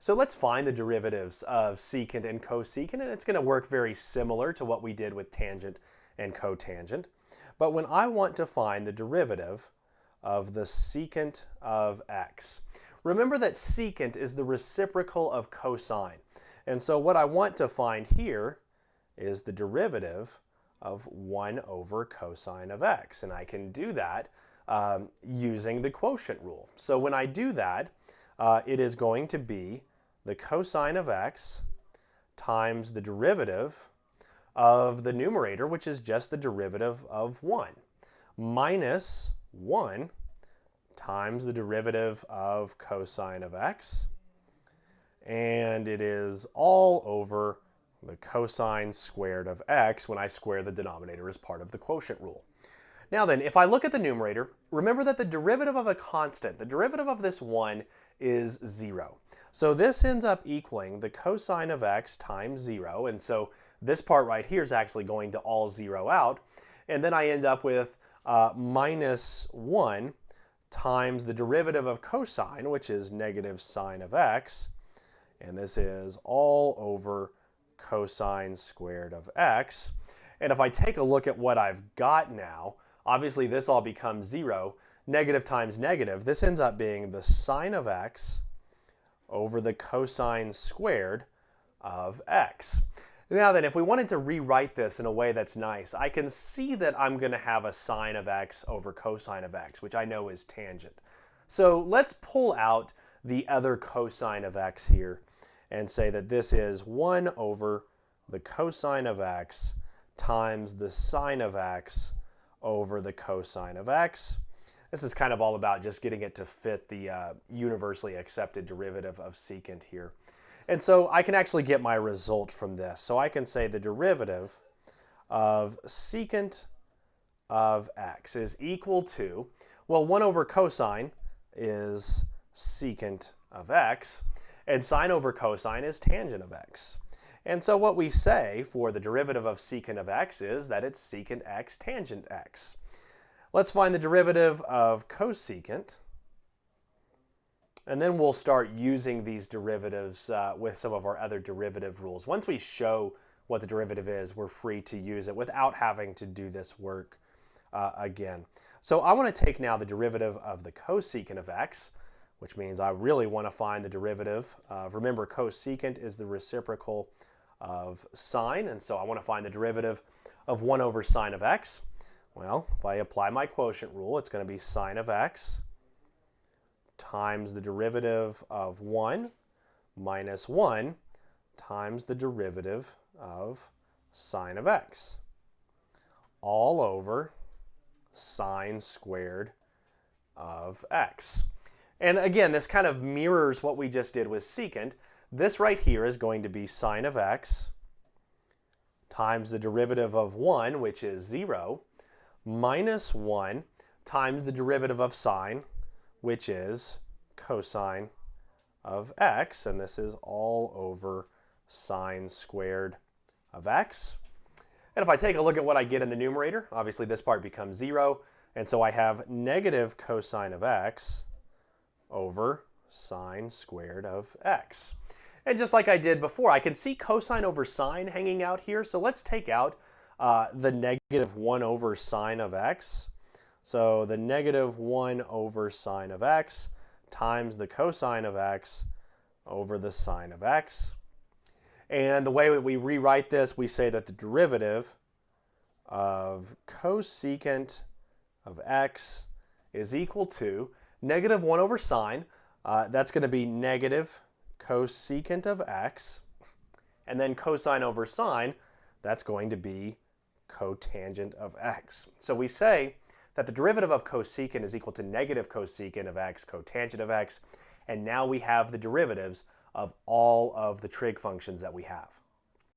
So let's find the derivatives of secant and cosecant, and it's going to work very similar to what we did with tangent and cotangent. But when I want to find the derivative of the secant of x, remember that secant is the reciprocal of cosine. And so what I want to find here is the derivative of 1 over cosine of x. And I can do that using the quotient rule. So when I do that, it is going to be the cosine of x times the derivative of the numerator, which is just the derivative of 1, minus 1 times the derivative of cosine of x, and it is all over the cosine squared of x when I square the denominator as part of the quotient rule. Now then, if I look at the numerator, remember that the derivative of a constant, the derivative of this 1, is 0. So this ends up equaling the cosine of x times 0, and so this part right here is actually going to all zero out, and then I end up with minus 1 times the derivative of cosine, which is negative sine of x, and this is all over cosine squared of x. And if I take a look at what I've got now, obviously this all becomes 0. Negative times negative, this ends up being the sine of x over the cosine squared of x. Now then, if we wanted to rewrite this in a way that's nice, I can see that I'm going to have a sine of x over cosine of x, which I know is tangent. So let's pull out the other cosine of x here and say that this is 1 over the cosine of x times the sine of x over the cosine of x. This is kind of all about just getting it to fit the universally accepted derivative of secant here. And so I can actually get my result from this. So I can say the derivative of secant of x is equal to, well, 1 over cosine is secant of x, and sine over cosine is tangent of x. And so what we say for the derivative of secant of x is that it's secant x tangent x. Let's find the derivative of cosecant, and then we'll start using these derivatives with some of our other derivative rules. Once we show what the derivative is, we're free to use it without having to do this work again. So I want to take now the derivative of the cosecant of x, which means I really want to find the derivative of, remember, cosecant is the reciprocal of sine, and so I want to find the derivative of 1 over sine of x. Well, if I apply my quotient rule, it's going to be sine of x times the derivative of 1 minus 1 times the derivative of sine of x, all over sine squared of x. And again, this kind of mirrors what we just did with secant. This right here is going to be sine of x times the derivative of 1, which is 0, minus 1 times the derivative of sine, which is cosine of x, and this is all over sine squared of x. And if I take a look at what I get in the numerator, obviously this part becomes 0, and so I have negative cosine of x over sine squared of x. And just like I did before, I can see cosine over sine hanging out here, so let's take out the negative 1 over sine of x. So the negative 1 over sine of x times the cosine of x over the sine of x. And the way that we rewrite this, we say that the derivative of cosecant of x is equal to negative 1 over sine. That's going to be negative cosecant of x. And then cosine over sine, that's going to be cotangent of x. So we say that the derivative of cosecant is equal to negative cosecant of x, cotangent of x, and now we have the derivatives of all of the trig functions that we have.